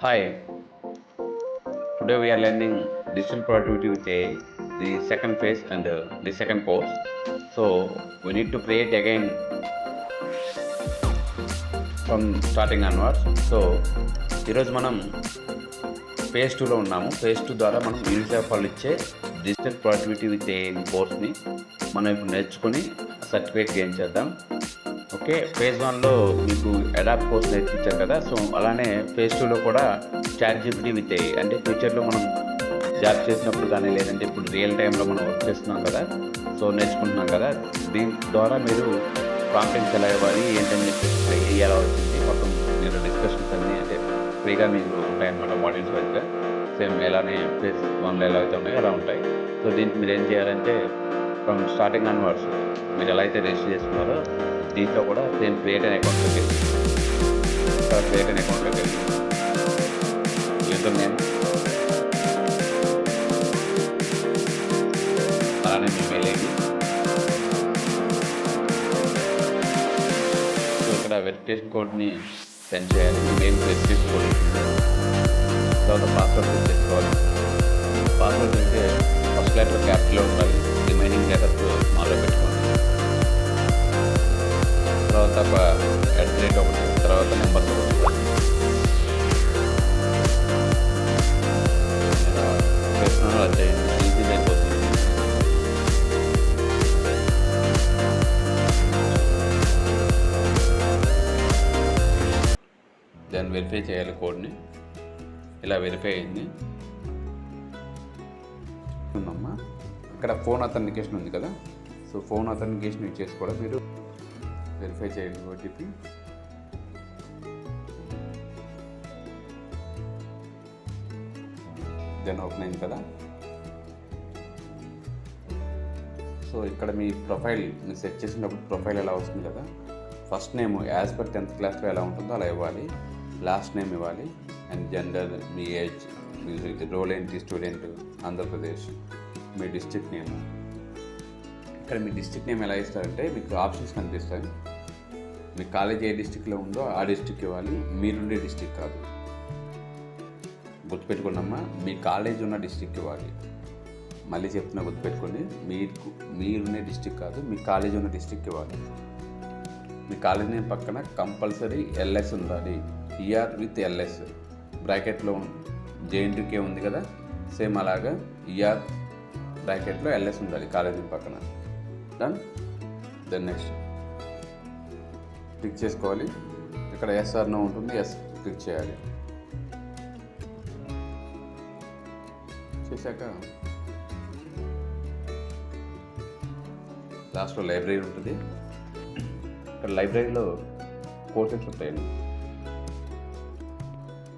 Hi, today we are learning digital productivity with AI, the second phase and the second course. So we need to create again from starting onwards. So ఈరోజు మనం phase 2లో ఉన్నాము. Phase 2 ద్వారా మనం UNICEF వాళ్ళు ఇచ్చే digital productivity with AI కోర్స్ని మనం ఇప్పుడు నేర్చుకొని సర్టిఫికేట్ గెయిన్ చేద్దాం. ఓకే, ఫేజ్ 1లో మీకు అడాప్ట్ కోర్స్ నేర్పించారు కదా. సో అలానే ఫేజ్ 2లో కూడా ChatGPT విత్ AI, అంటే ఫ్యూచర్లో మనం జాబ్ చేసినప్పుడు కానీ లేదంటే ఇప్పుడు రియల్ టైంలో మనం వర్క్ చేస్తున్నాం కదా, సో నేర్చుకుంటున్నాం కదా, దీని ద్వారా మీరు ప్రాంప్టింగ్స్ ఎలా ఇవ్వాలి ఏంటని చెప్పి ఎలా వచ్చింది మొత్తం మీరు డిస్కషన్స్ అన్నీ అంటే ఫ్రీగా మీకు ఉంటాయన్నమాట. మోడల్స్ వైజ్గా సేమ్ ఎలానే ఫేజ్ 1లో ఎలా అయితే ఉన్నాయో అలా ఉంటాయి. సో దీనికి మీరు ఏం చేయాలంటే ఫ్రమ్ స్టార్టింగ్ ఆన్వర్డ్స్ మీరు ఎలా అయితే రిజిస్టర్ చేసుకున్నారో దీంట్లో కూడా సేమ్ క్రియేట్ అనే అకౌంట్లోకి వెళ్ళి క్రియేట్ అనే అకౌంట్లోకి వెళ్ళి యూజర్ నేమ్ అలానే మీ మెయిల్ ఐడి, సో ఇక్కడ వెరిఫికేషన్ కోడ్ని సెండ్ చేయాలి. మీ మెయిల్ వెరిఫికేషన్ కోడ్ ఉంటుంది. తర్వాత పాస్వర్డ్ సెట్ చేసుకోవాలి. పాస్వర్డ్ అయితే ఫస్ట్ లెటర్ క్యాపిటల్లో ఉండాలి, రిమైనింగ్ లెటర్స్ మాలో పెట్టుకోండి. తర్వాత @ ఒకటి, తర్వాత నెంబర్స్ ఈజీ అయిపోతుంది. దాన్ని వెరిఫై చేయాలి కోడ్ని. ఇలా వెరిఫై అయింది ఉందమ్మా. ఇక్కడ ఫోన్ అథెంటికేషన్ ఉంది కదా, సో ఫోన్ అథెంటికేషన్ యూజ్ చేసి కూడా మీరు వెరిఫై చేయాలి. ఓటీపీ దెన్ ఓపెన్ అయింది కదా. సో ఇక్కడ మీ ప్రొఫైల్ మీరు సెట్ చేసినప్పుడు ప్రొఫైల్ ఎలా వస్తుంది కదా, first name as per 10th క్లాస్లో ఎలా ఉంటుందో అలా ఇవ్వాలి, లాస్ట్ నేమ్ ఇవ్వాలి, and gender, me age, me role ఏంటి, స్టూడెంట్, ఆంధ్రప్రదేశ్, మీ డిస్ట్రిక్ట్ నేమ్. ఇక్కడ మీ డిస్ట్రిక్ట్ నేమ్ ఎలా ఇస్తారంటే మీకు ఆప్షన్స్ కనిపిస్తాయి. మీ కాలేజ్ ఏ డిస్ట్రిక్ట్లో ఉందో ఆ డిస్ట్రిక్ట్ ఇవ్వాలి, మీరుండే డిస్ట్రిక్ట్ కాదు. గుర్తుపెట్టుకున్నమ్మా, మీ కాలేజ్ ఉన్న డిస్ట్రిక్ట్ ఇవ్వాలి. మళ్ళీ చెప్తున్నా, గుర్తుపెట్టుకోండి, మీరుండే డిస్ట్రిక్ట్ కాదు, మీ కాలేజ్ ఉన్న డిస్ట్రిక్ట్ ఇవ్వాలి. మీ కాలేజ్ నేమ్ పక్కన కంపల్సరీ ఎల్ఎస్ ఉండాలి. ఈఆర్ విత్ ఎల్ఎస్ బ్రాకెట్లో జేఎన్టీకే ఉంది కదా, సేమ్ అలాగా ఈఆర్ బ్రాకెట్లో ఎల్ఎస్ ఉండాలి కాలేజ్ నేమ్ పక్కన. దెన్ నెక్స్ట్ క్లిక్ చేసుకోవాలి. ఇక్కడ ఎస్ఆర్ నో ఉంటుంది, ఎస్ క్లిక్ చేయాలి. చేశాక లాస్ట్లో లైబ్రరీ ఉంటుంది. ఇక్కడ లైబ్రరీలో కోర్సెస్ ఉంటాయండి.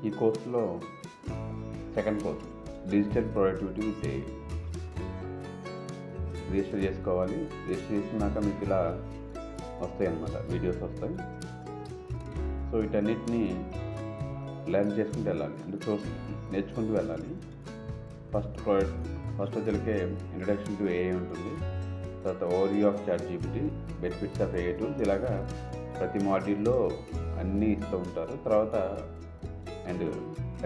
ఈ కోర్సులో second course digital productivity with AI register చేసుకోవాలి. రిజిస్టర్ చేసుకున్నాక మీకు ఇలా వస్తాయి అన్నమాట, వీడియోస్ వస్తాయి. సో వీటన్నిటిని లెర్న్ చేసుకుంటూ వెళ్ళాలి, అంటే నేర్చుకుంటూ వెళ్ళాలి. ఫస్ట్ వచ్చేకే ఇంట్రడక్షన్ టు AI ఉంటుంది. తర్వాత overview of ChatGPT, benefits of AI tools, ఇలాగా ప్రతి మాడ్యూల్లో అన్నీ ఇస్తూ ఉంటారు. తర్వాత అండ్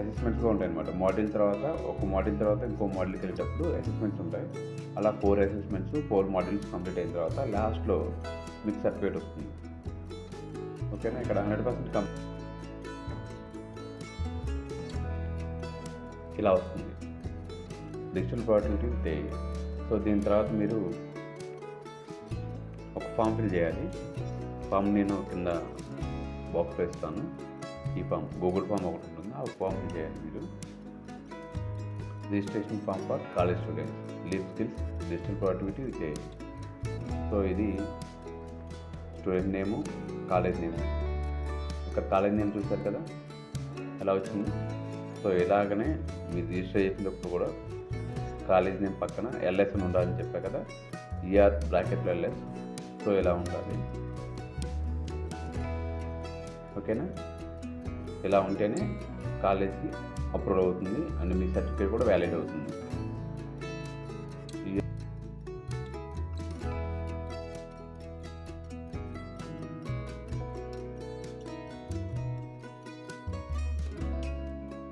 అసెస్మెంట్స్గా ఉంటాయి అన్నమాట. ఒక మాడ్యూల్ తర్వాత ఇంకో మాడ్యూల్కి వెళ్ళేటప్పుడు అసెస్మెంట్స్ ఉంటాయి. అలా 4 అసెస్మెంట్స్ 4 మాడ్యూల్స్ కంప్లీట్ అయిన తర్వాత లాస్ట్లో మీకు సర్టిఫికేట్ వస్తుంది. ఓకేనా, ఇక్కడ 100% ఇలా వస్తుంది digital productivity with AI. So దీని తర్వాత మీరు ఒక ఫామ్ ఫిల్ చేయాలి. ఫామ్ నేను కింద బాక్స్లో ఇస్తాను. ఈ ఫామ్ గూగుల్ ఫామ్ ఒకటి ఉంటుంది, ఆ ఫామ్ ఫిల్ చేయాలి మీరు. Registration form for college students, life skills, digital productivity with AI. So ఇది స్టూడెంట్ నేము, కాలేజ్ నేము. ఇక్కడ కాలేజ్ నేమ్ చూస్తారు కదా ఎలా వచ్చింది. సో ఇలాగనే మీరు రిజిస్టర్ చేసినప్పుడు కూడా కాలేజ్ నేమ్ పక్కన ఎల్ఎస్ అని ఉండాలని చెప్పా కదా, ఈఆర్ బ్రాకెట్లో ఎల్ఎస్. సో ఇలా ఉండాలి. ఓకేనా, ఇలా ఉంటేనే కాలేజ్కి అప్రూవ్ అవుతుంది అండ్ మీ సర్టిఫికేట్ కూడా వ్యాలిడ్ అవుతుంది.